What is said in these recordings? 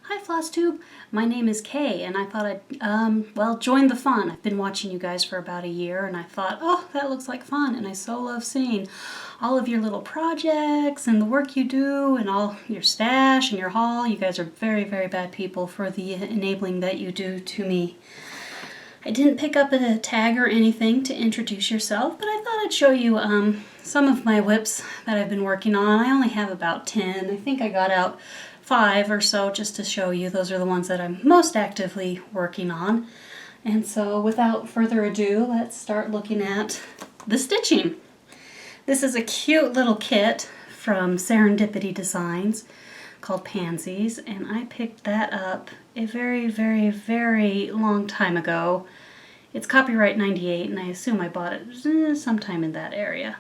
Hi Floss Tube, my name is Kay and I thought I'd, join the fun. I've been watching you guys for about a year and I thought, oh, that looks like fun, and I so love seeing all of your little projects and the work you do and all your stash and your haul. You guys are very, very bad people for the enabling that you do to me. I didn't pick up a tag or anything to introduce yourself, but I thought I'd show you some of my whips that I've been working on. I only have about 10. I think I got out 5 or so just to show you. Those are the ones that I'm most actively working on. And so without further ado, let's start looking at the stitching. This is a cute little kit from Serendipity Designs called Pansies, and I picked that up a very, very, very long time ago. It's copyright 98, and I assume I bought it sometime in that area.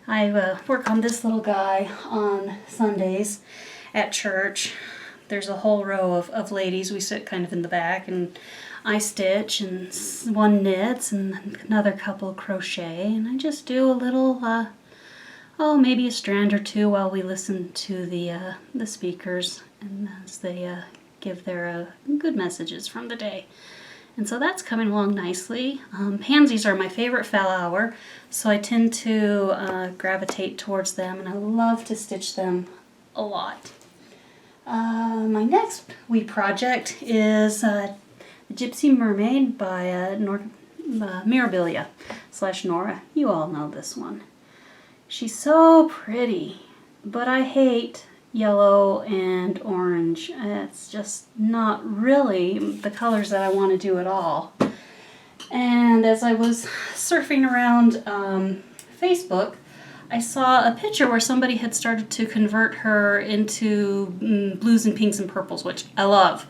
I work on this little guy on Sundays at church. There's a whole row of ladies. We sit kind of in the back, and I stitch, and one knits, and another couple crochet, and I just do a little, maybe a strand or two while we listen to the speakers, and as they give their good messages from the day. And so that's coming along nicely. Pansies are my favorite flower, so I tend to gravitate towards them, and I love to stitch them a lot. My next wee project is The Gypsy Mermaid by Mirabilia / Nora. You all know this one. She's so pretty, but I hate yellow and orange. It's just not really the colors that I want to do at all. And as I was surfing around Facebook, I saw a picture where somebody had started to convert her into blues and pinks and purples, which I love.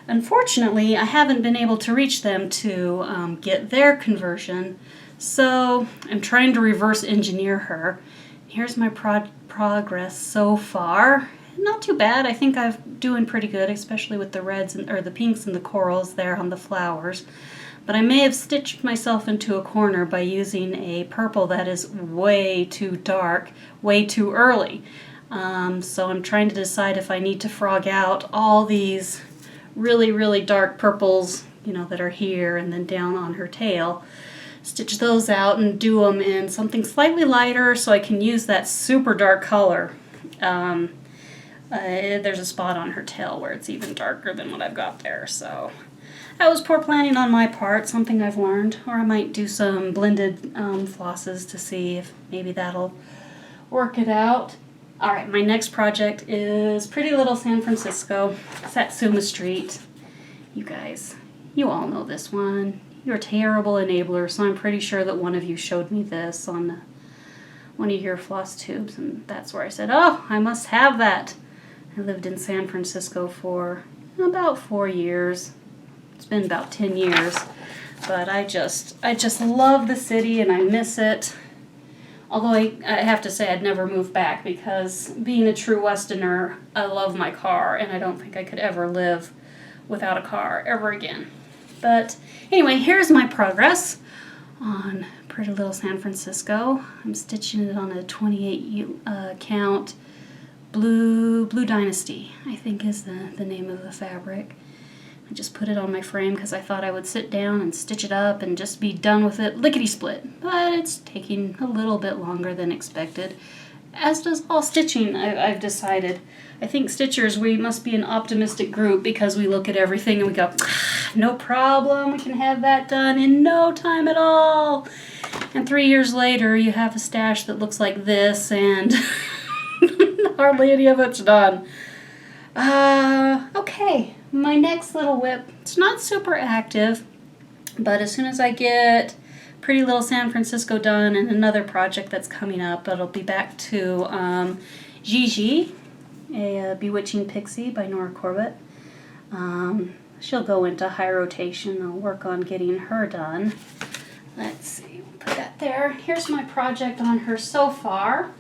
Unfortunately, I haven't been able to reach them to get their conversion, so I'm trying to reverse engineer her. Here's my progress so far. Not too bad. I think I'm doing pretty good, especially with the reds or the pinks and the corals there on the flowers. But I may have stitched myself into a corner by using a purple that is way too dark, way too early. So I'm trying to decide if I need to frog out all these really, really dark purples, that are here and then down on her tail. Stitch those out and do them in something slightly lighter so I can use that super dark color. There's a spot on her tail where it's even darker than what I've got there, so that was poor planning on my part, something I've learned. Or I might do some blended flosses to see if maybe that'll work it out. Alright, my next project is Pretty Little San Francisco, Satsuma Street. You guys, you all know this one. You're a terrible enabler, so I'm pretty sure that one of you showed me this on one of your floss tubes, and that's where I said, oh, I must have that. I lived in San Francisco for about 4 years. It's been about 10 years, but I just love the city and I miss it. Although I have to say I'd never move back because being a true Westerner, I love my car, and I don't think I could ever live without a car ever again. But anyway, here's my progress on Pretty Little San Francisco. I'm stitching it on a 28 count Blue Dynasty, I think is the name of the fabric. I just put it on my frame because I thought I would sit down and stitch it up and just be done with it lickety-split. But it's taking a little bit longer than expected, as does all stitching, I've decided. I think stitchers, we must be an optimistic group because we look at everything and we go, no problem, we can have that done in no time at all. And 3 years later, you have a stash that looks like this, and hardly any of it's done. Okay, my next little whip, it's not super active, but as soon as I get Pretty Little San Francisco done and another project that's coming up, it'll be back to Gigi, a Bewitching Pixie by Nora Corbett. She'll go into high rotation. I'll work on getting her done. Let's see, we'll put that there. Here's my project on her so far.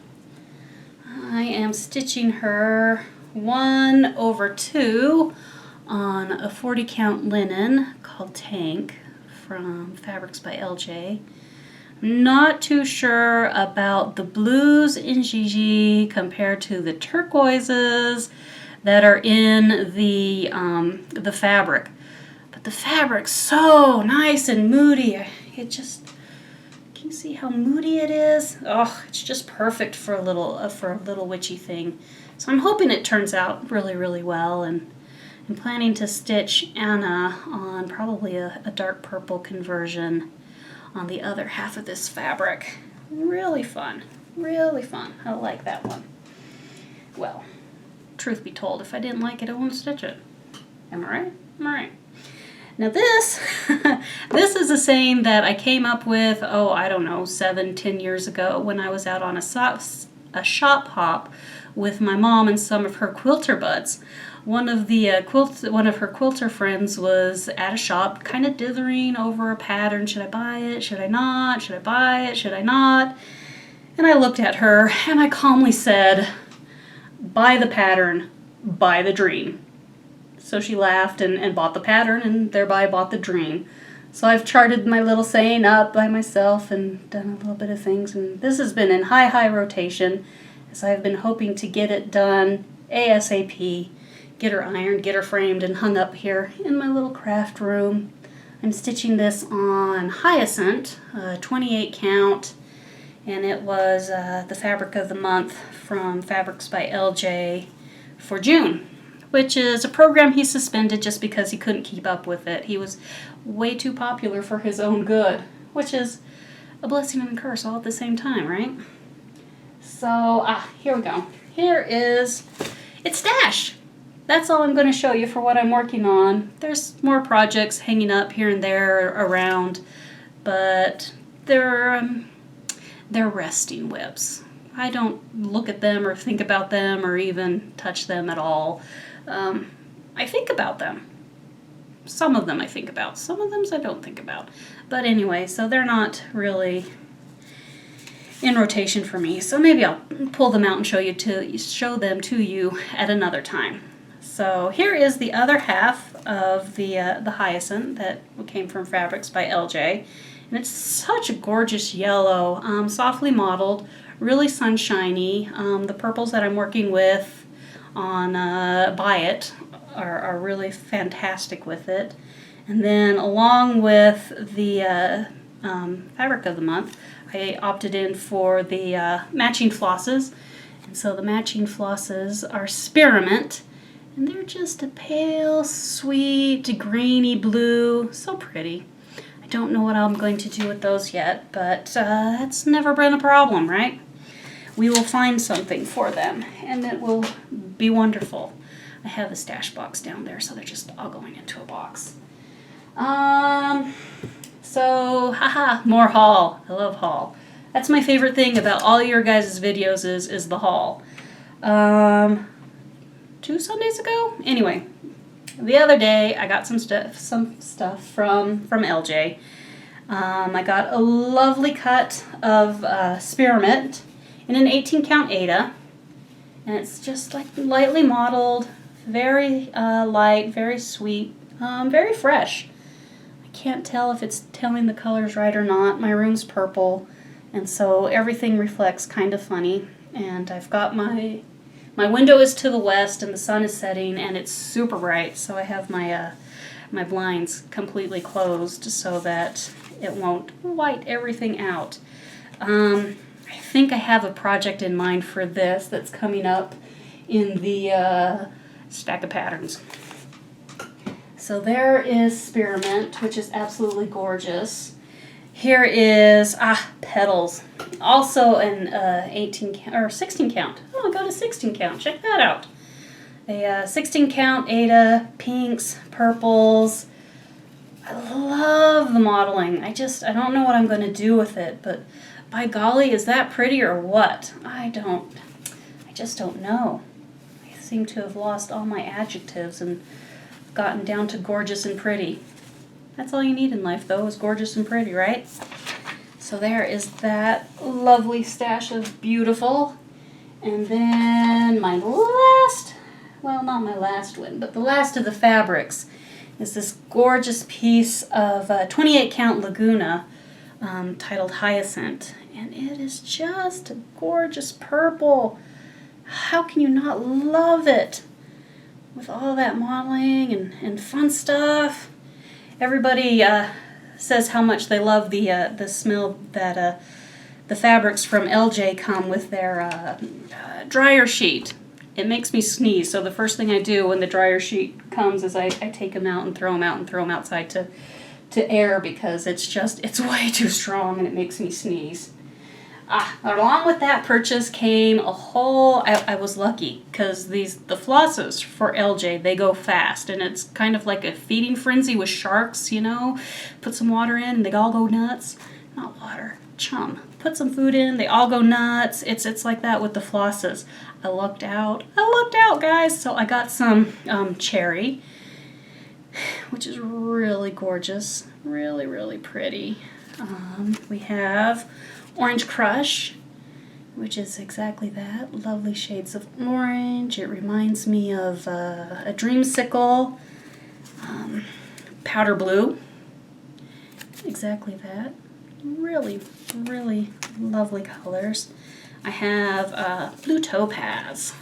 I am stitching her 1/2 on a 40 count linen called Tank from Fabrics by LJ. I'm not too sure about the blues in Gigi compared to the turquoises that are in the fabric. But the fabric's so nice and moody. It just, can you see how moody it is? Oh, it's just perfect for a little witchy thing. So I'm hoping it turns out really, really well, and I'm planning to stitch Anna on probably a dark purple conversion on the other half of this fabric. Really fun, really fun. I like that one. Well, truth be told, if I didn't like it, I wouldn't stitch it. Am I right? Am I right? Now this, this is a saying that I came up with, oh, I don't know, 7-10 years ago when I was out on a shop hop with my mom and some of her quilter buds. One of her quilter friends was at a shop, kind of dithering over a pattern. Should I buy it? Should I not? Should I buy it? Should I not? And I looked at her and I calmly said, buy the pattern, buy the dream. So she laughed and bought the pattern, and thereby bought the dream. So I've charted my little saying up by myself and done a little bit of things, and this has been in high rotation, as I've been hoping to get it done ASAP, get her ironed, get her framed, and hung up here in my little craft room. I'm stitching this on Hyacinth, 28 count, and it was the fabric of the month from Fabrics by LJ for June, which is a program he suspended just because he couldn't keep up with it. He was way too popular for his own good, which is a blessing and a curse all at the same time, right? So, here we go. Here is, it's Stash. That's all I'm going to show you for what I'm working on. There's more projects hanging up here and there around, but they're resting whips. I don't look at them or think about them or even touch them at all. I think about them. Some of them I think about. Some of them I don't think about. But anyway, so they're not really in rotation for me. So maybe I'll pull them out and show them to you at another time. So here is the other half of the Hyacinth that came from Fabrics by LJ. And it's such a gorgeous yellow, softly mottled, really sunshiny. The purples that I'm working with on Buy It are really fantastic with it. And then along with the fabric of the month, I opted in for the matching flosses. And so the matching flosses are Spearmint, and they're just a pale, sweet, greeny blue. So pretty. I don't know what I'm going to do with those yet, but that's never been a problem, right? We will find something for them, and it will be wonderful. I have a stash box down there, so they're just all going into a box. So, haha, more haul. I love haul. That's my favorite thing about all your guys' videos is the haul. 2 Sundays ago? Anyway, the other day I got some stuff from LJ. I got a lovely cut of Spearmint in an 18 count Ada, and it's just like lightly mottled, very light, very sweet, very fresh. I can't tell if it's telling the colors right or not. My room's purple, and so everything reflects kind of funny, and I've got my window is to the west and the sun is setting and it's super bright, so I have my my blinds completely closed so that it won't white everything out. I think I have a project in mind for this that's coming up in the stack of patterns. So there is Spearmint, which is absolutely gorgeous. Here is Petals, also an 18 count, or 16 count. Oh, I got a 16 count. Check that out. A 16 count Ada, pinks, purples. I love the modeling. I don't know what I'm going to do with it, but by golly, is that pretty or what? I just don't know. I seem to have lost all my adjectives and gotten down to gorgeous and pretty. That's all you need in life, though, is gorgeous and pretty, right? So there is that lovely stash of beautiful. And then my last, well, not my last one, but the last of the fabrics is this gorgeous piece of 28 count Laguna titled Hyacinth. And it is just a gorgeous purple. How can you not love it? with all that modeling and fun stuff. Everybody says how much they love the smell that the fabrics from LJ come with their dryer sheet. It makes me sneeze, so the first thing I do when the dryer sheet comes is I take them out and throw them out and throw them outside to air, because it's way too strong and it makes me sneeze. Along with that purchase came a whole, I was lucky, because the flosses for LJ, they go fast, and it's kind of like a feeding frenzy with sharks, you know. Put some water in and they all go nuts. Not water, chum. Put some food in, they all go nuts. It's like that with the flosses. I lucked out, guys. So I got some cherry, which is really gorgeous, really, really pretty. We have Orange Crush, which is exactly that. Lovely shades of orange. It reminds me of a dreamsicle. Powder Blue, exactly that. Really, really lovely colors. I have Blue Topaz.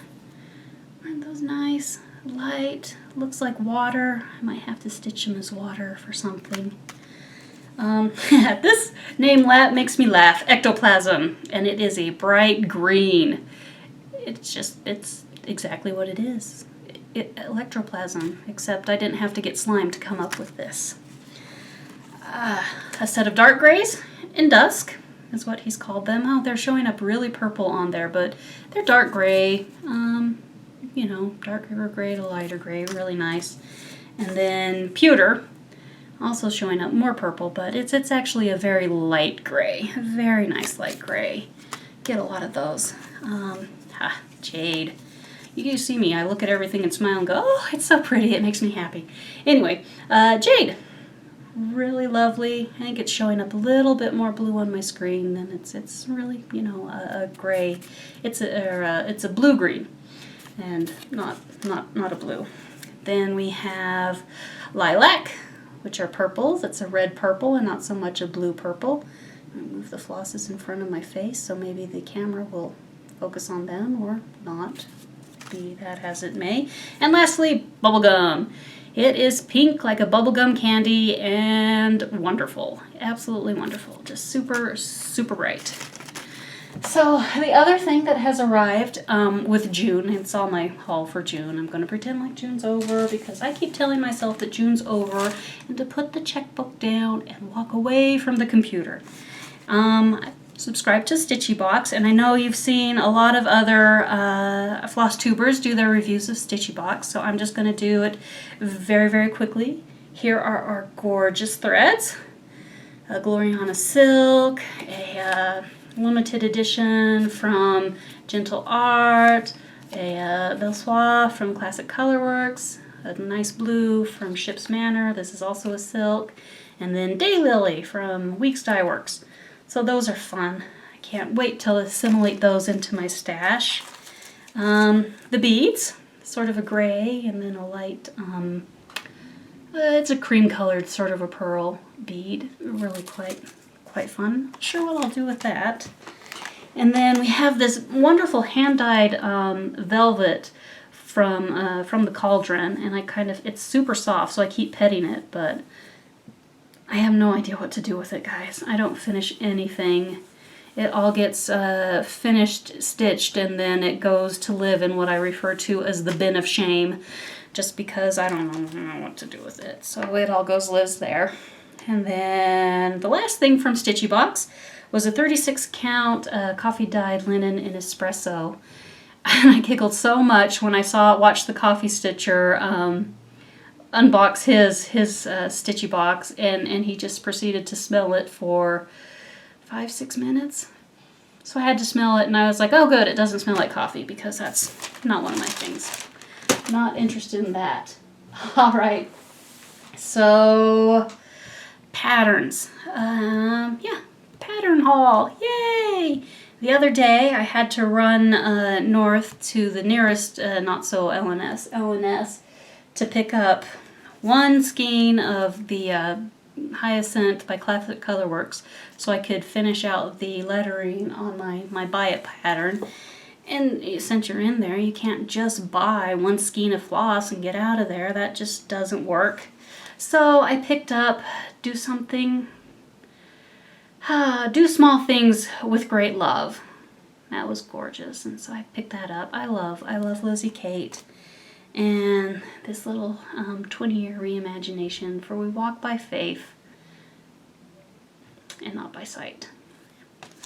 Aren't those nice? Light, looks like water. I might have to stitch them as water for something. This name makes me laugh. Ectoplasm, and it is a bright green. It's exactly what it is. Electroplasm, except I didn't have to get slime to come up with this. A set of dark grays in dusk is what he's called them. Oh, they're showing up really purple on there, but they're dark gray. You know, darker gray to lighter gray, really nice. And then pewter, also showing up more purple, but it's actually a very light gray, a very nice light gray. Get a lot of those. Jade. You can see me, I look at everything and smile and go, oh, it's so pretty, it makes me happy. Anyway, jade. Really lovely. I think it's showing up a little bit more blue on my screen than it's really, you know, a gray. It's a blue green, and not a blue. Then we have lilac, which are purples. It's a red purple and not so much a blue purple. I'm gonna move the flosses in front of my face so maybe the camera will focus on them or not. Be that as it may. And lastly, bubblegum. It is pink like a bubblegum candy and wonderful. Absolutely wonderful. Just super, super bright. So the other thing that has arrived with June, it's all my haul for June. I'm going to pretend like June's over because I keep telling myself that June's over and to put the checkbook down and walk away from the computer. Subscribe to Stitchy Box, and I know you've seen a lot of other floss tubers do their reviews of Stitchy Box, so I'm just going to do it very, very quickly. Here are our gorgeous threads. A Gloriana Silk, a limited edition from Gentle Art, a Belsoir from Classic Colorworks, a nice blue from Ship's Manor, this is also a silk, and then Daylily from Weeks Dye Works. So those are fun. I can't wait to assimilate those into my stash. The beads, sort of a gray and then a light, it's a cream colored sort of a pearl bead. Really quite fun. Not sure what I'll do with that. And then we have this wonderful hand-dyed velvet from the Cauldron, and it's super soft, so I keep petting it, but I have no idea what to do with it, guys. I don't finish anything. It all gets finished, stitched, and then it goes to live in what I refer to as the bin of shame, just because I don't know what to do with it. So it all lives there. And then the last thing from Stitchy Box was a 36 count coffee dyed linen in espresso. And I giggled so much when I watched the coffee stitcher unbox his Stitchy Box, and he just proceeded to smell it for 5-6 minutes. So I had to smell it, and I was like, oh good, it doesn't smell like coffee, because that's not one of my things. Not interested in that. All right, so patterns. Yeah, pattern haul, yay! The other day I had to run north to the nearest not so LNS to pick up one skein of the Hyacinth by Classic Colorworks so I could finish out the lettering on my Buy It pattern. And since you're in there, you can't just buy one skein of floss and get out of there. That just doesn't work. So I picked up Do Small Things with Great Love. That was gorgeous, and so I picked that up. I love Lizzie Kate. And this little 20-year reimagination for We Walk by Faith and Not by Sight.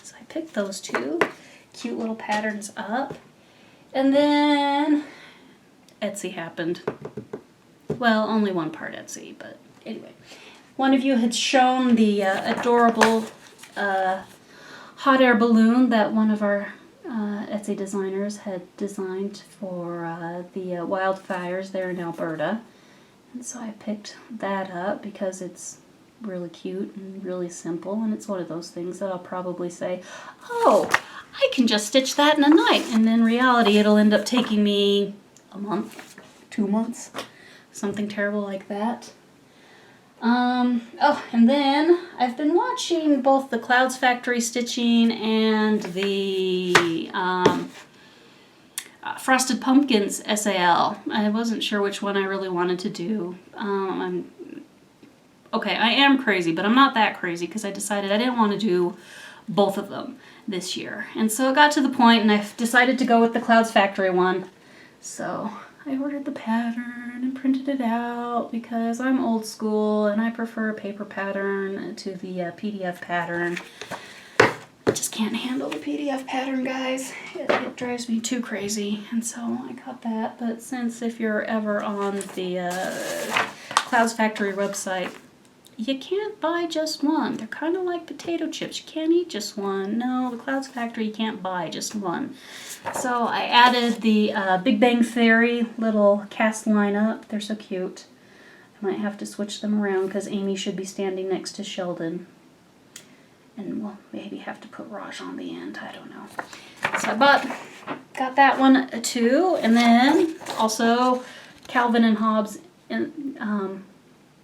So I picked those two cute little patterns up. And then Etsy happened. Well, only one part Etsy, but anyway. One of you had shown the adorable hot air balloon that one of our Etsy designers had designed for the wildfires there in Alberta. And so I picked that up because it's really cute and really simple, and it's one of those things that I'll probably say, oh, I can just stitch that in a night, and in reality it'll end up taking me a month, 2 months, something terrible like that. Oh, and then I've been watching both the Clouds Factory Stitching and the Frosted Pumpkins SAL. I wasn't sure which one I really wanted to do. Okay, I am crazy, but I'm not that crazy because I decided I didn't want to do both of them this year. And so it got to the point and I decided to go with the Clouds Factory one. So I ordered the pattern and printed it out because I'm old school and I prefer a paper pattern to the PDF pattern. I just can't handle the PDF pattern, guys. It drives me too crazy, and so I got that. But since if you're ever on the Clouds Factory website, you can't buy just one. They're kind of like potato chips. You can't eat just one. No, the Clouds Factory, you can't buy just one. So I added the Big Bang Theory little cast lineup. They're so cute. I might have to switch them around because Amy should be standing next to Sheldon. And we'll maybe have to put Raj on the end. I don't know. So I got that one too. And then also Calvin and Hobbes, and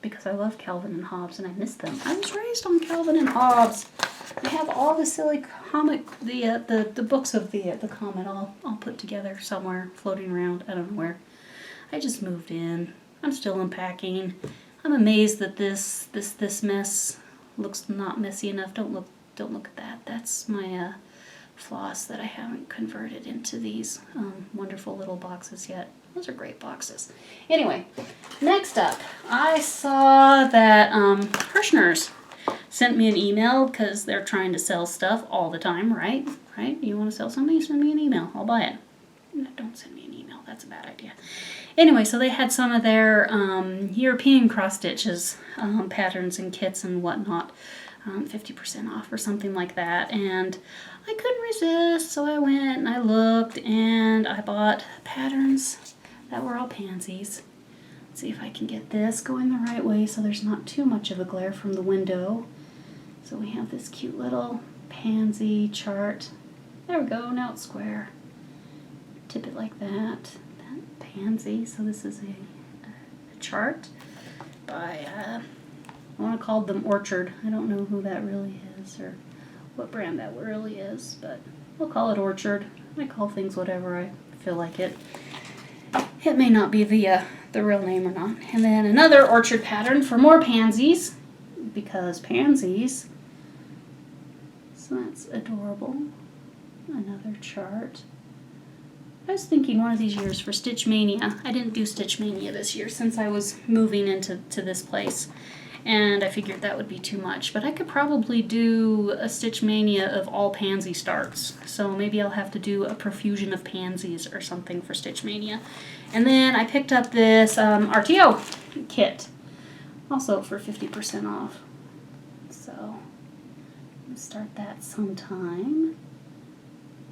because I love Calvin and Hobbes and I miss them. I was raised on Calvin and Hobbes. I have all the silly comic, the books of the comic all put together somewhere, floating around. I don't know where. I just moved in. I'm still unpacking. I'm amazed that this mess looks not messy enough. Don't look at that. That's my floss that I haven't converted into these wonderful little boxes yet. Those are great boxes. Anyway, next up, I saw that Hirschner's sent me an email because they're trying to sell stuff all the time, right? Right? You want to sell something? Send me an email. I'll buy it. No, don't send me an email. That's a bad idea. Anyway, so they had some of their European cross stitches, patterns and kits and whatnot, 50% off or something like that. And I couldn't resist, so I went and I looked and I bought patterns that were all pansies. Let's see if I can get this going the right way so there's not too much of a glare from the window. So we have this cute little pansy chart. There we go, now it's square. Tip it like that. Pansy. So this is a chart by, I want to call them Orchard. I don't know who that really is or what brand that really is, but we'll call it Orchard. I call things whatever I feel like it. It may not be the real name or not. And then another Orchard pattern for more pansies, because pansies. So that's adorable. Another chart. I was thinking one of these years for Stitch Mania. I didn't do Stitch Mania this year since I was moving into this place. And I figured that would be too much. But I could probably do a Stitch Mania of all pansy starts. So maybe I'll have to do a profusion of pansies or something for Stitch Mania. And then I picked up this RTO kit. Also for 50% off. So I'll start that sometime.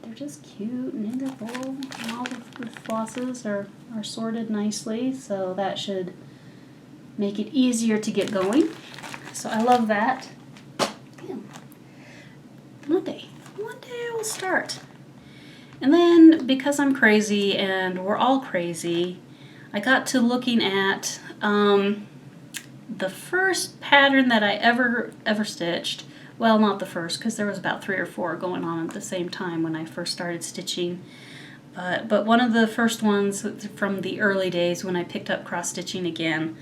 They're just cute and knitable. And all the flosses are sorted nicely, so that should make it easier to get going. So I love that. Yeah. One day I will start. And then, because I'm crazy and we're all crazy, I got to looking at the first pattern that I ever stitched. Well, not the first, because there was about 3 or 4 going on at the same time when I first started stitching. But one of the first ones from the early days when I picked up cross-stitching again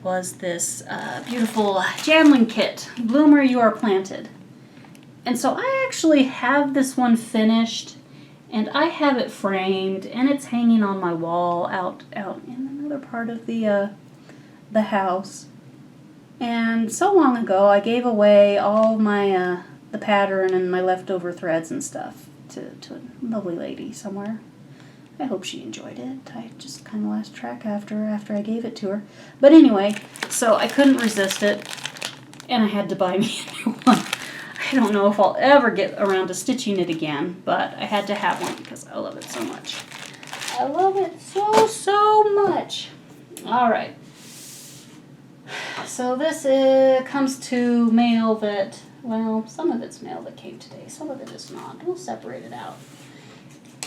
was this beautiful Jamling kit, Bloom Where You Are Planted. And so I actually have this one finished, and I have it framed, and it's hanging on my wall out in another part of the house. And so long ago, I gave away all my the pattern and my leftover threads and stuff to a lovely lady somewhere. I hope she enjoyed it. I just kind of lost track after I gave it to her. But anyway, so I couldn't resist it, and I had to buy me a new one. I don't know if I'll ever get around to stitching it again, but I had to have one because I love it so much. I love it so much. All right. So this comes to mail that, well, some of it's mail that came today. Some of it is not. We'll separate it out.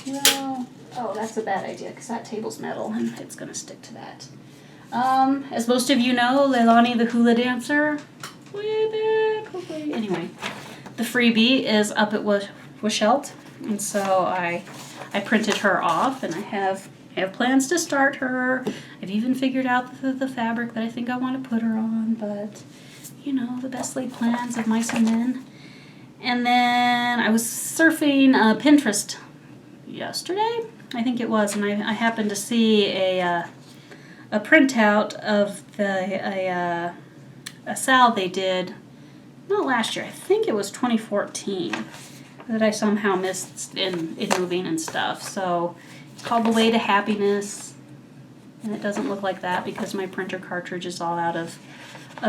Well, oh, that's a bad idea because that table's metal and it's going to stick to that. As most of you know, Leilani the hula dancer, way back, hopefully. Anyway, the freebie is up at Wishelt, and so I printed her off, and I have plans to start her. I've even figured out the fabric that I think I want to put her on, but you know, the best laid plans of mice and men. And then I was surfing Pinterest yesterday, I think it was, and I happened to see a printout of a sal they did, not last year, I think it was 2014, that I somehow missed in moving and stuff. So it's called The Way to Happiness, and it doesn't look like that because my printer cartridge is all out of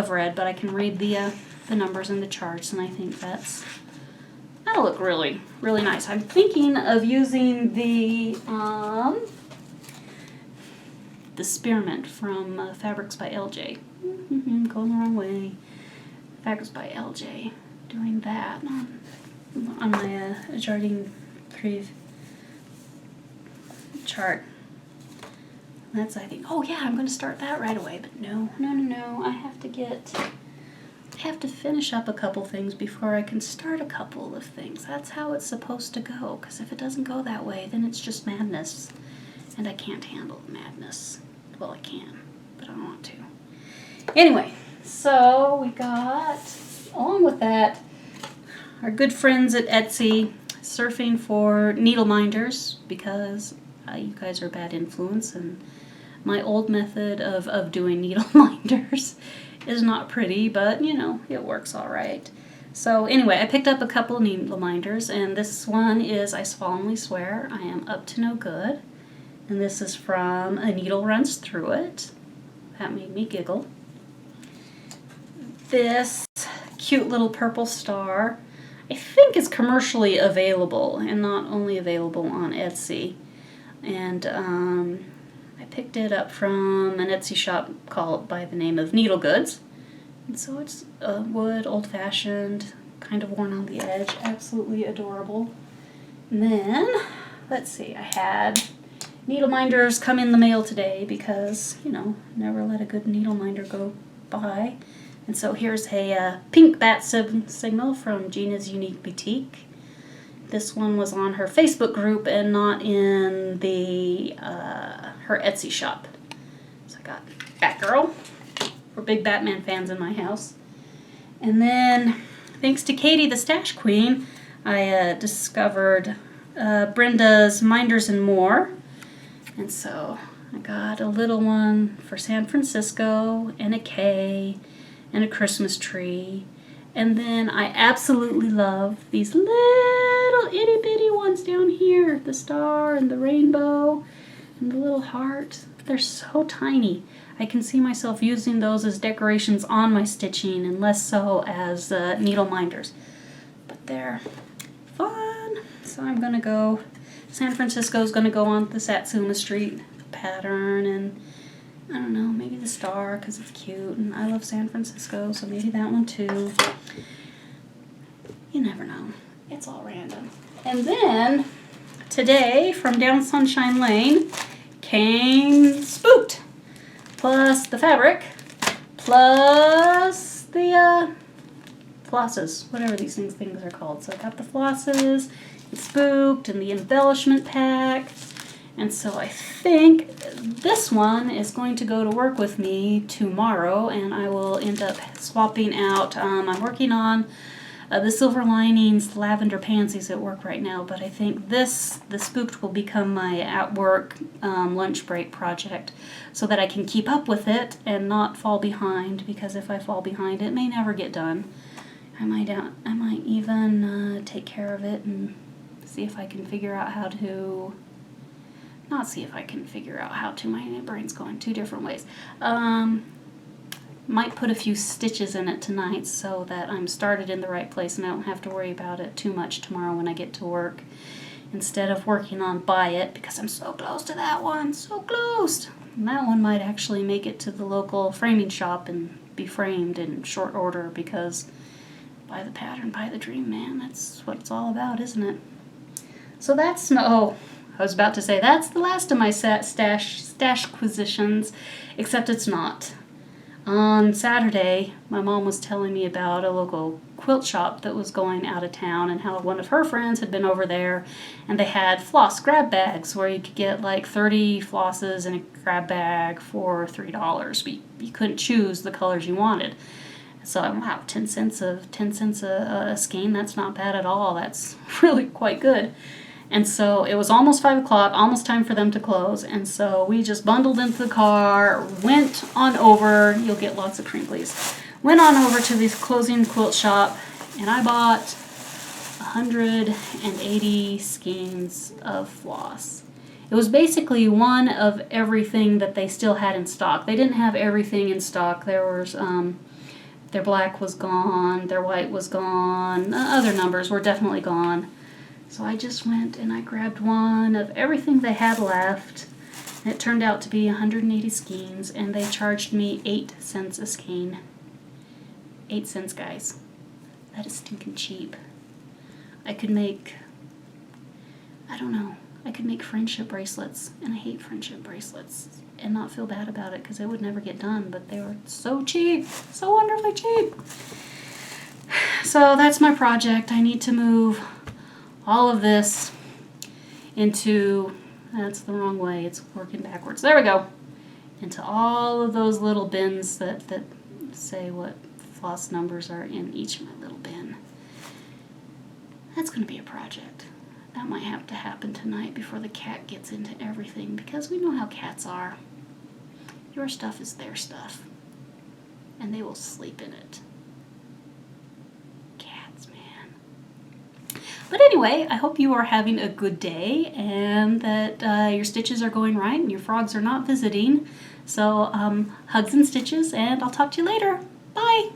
red, but I can read the numbers and the charts, and I think that'll look really, really nice. I'm thinking of using the spearmint from Fabrics by LJ. Going the wrong way. Fabrics by LJ. Doing that on my Jardin Prive chart. That's, I think, oh yeah, I'm going to start that right away. But no. I have to finish up a couple things before I can start a couple of things. That's how it's supposed to go. Because if it doesn't go that way, then it's just madness. And I can't handle madness. Well, I can, but I don't want to. Anyway, so we got, along with that, our good friends at Etsy surfing for needle minders because you guys are a bad influence, and my old method of doing needle minders is not pretty, but you know, it works all right. So anyway, I picked up a couple of needle minders, and this one is, I solemnly swear, I am up to no good. And this is from A Needle Runs Through It. That made me giggle. This cute little purple star, I think is commercially available and not only available on Etsy. And I picked it up from an Etsy shop called by the name of Needle Goods. And so it's wood, old-fashioned, kind of worn on the edge, absolutely adorable. And then, let's see, I had needle minders come in the mail today because, you know, never let a good needle minder go by. And so here's a pink bat signal from Gina's Unique Boutique. This one was on her Facebook group and not in the her Etsy shop. So I got Batgirl. We're big Batman fans in my house. And then, thanks to Katie, the Stash Queen, I discovered Brenda's Minders and More. And so I got a little one for San Francisco and a K and a Christmas tree. And then I absolutely love these little itty bitty ones down here. The star and the rainbow and the little heart. They're so tiny. I can see myself using those as decorations on my stitching and less so as needle minders. But they're fun. So I'm going to go, San Francisco's going to go on the Satsuma Street pattern, and I don't know, maybe the star because it's cute, and I love San Francisco, so maybe that one too. You never know. It's all random. And then today from Down Sunshine Lane came Spooked, plus the fabric, plus the flosses, whatever these things are called. So I got the flosses Spooked and the embellishment pack. And so I think this one is going to go to work with me tomorrow, and I will end up swapping out. I'm working on the Silver Linings Lavender Pansies at work right now, but I think the Spooked will become my at-work lunch break project so that I can keep up with it and not fall behind, because if I fall behind, it may never get done. I might even take care of it and see if I can figure out how to... Not see if I can figure out how to. My brain's going two different ways. Might put a few stitches in it tonight so that I'm started in the right place and I don't have to worry about it too much tomorrow when I get to work. Instead of working on Buy It, because I'm so close to that one. So close! And that one might actually make it to the local framing shop and be framed in short order, because buy the pattern, buy the dream, man. That's what it's all about, isn't it? So that's... Oh, I was about to say that's the last of my Stashquisitions, except it's not. On Saturday, my mom was telling me about a local quilt shop that was going out of town and how one of her friends had been over there, and they had Floss grab bags where you could get like 30 flosses in a grab bag for $3. But you couldn't choose the colors you wanted. So wow, 10 cents a skein, that's not bad at all. That's really quite good. And so it was almost 5 o'clock, almost time for them to close. And so we just bundled into the car, went on over, you'll get lots of crinklies, went on over to this closing quilt shop, and I bought 180 skeins of floss. It was basically one of everything that they still had in stock. They didn't have everything in stock. There was, their black was gone, their white was gone, other numbers were definitely gone. So I just went and I grabbed one of everything they had left. And it turned out to be 180 skeins, and they charged me 8 cents a skein. 8 cents, guys. That is stinking cheap. I could make, I don't know, I could make friendship bracelets, and I hate friendship bracelets, and not feel bad about it because they would never get done, but they were so cheap, so wonderfully cheap. So that's my project. I need to move all of this into, that's the wrong way, it's working backwards. There we go. Into all of those little bins that say what floss numbers are in each of my little bin. That's going to be a project. That might have to happen tonight before the cat gets into everything, because we know how cats are. Your stuff is their stuff, and they will sleep in it. But anyway, I hope you are having a good day and that your stitches are going right and your frogs are not visiting. So hugs and stitches, and I'll talk to you later. Bye!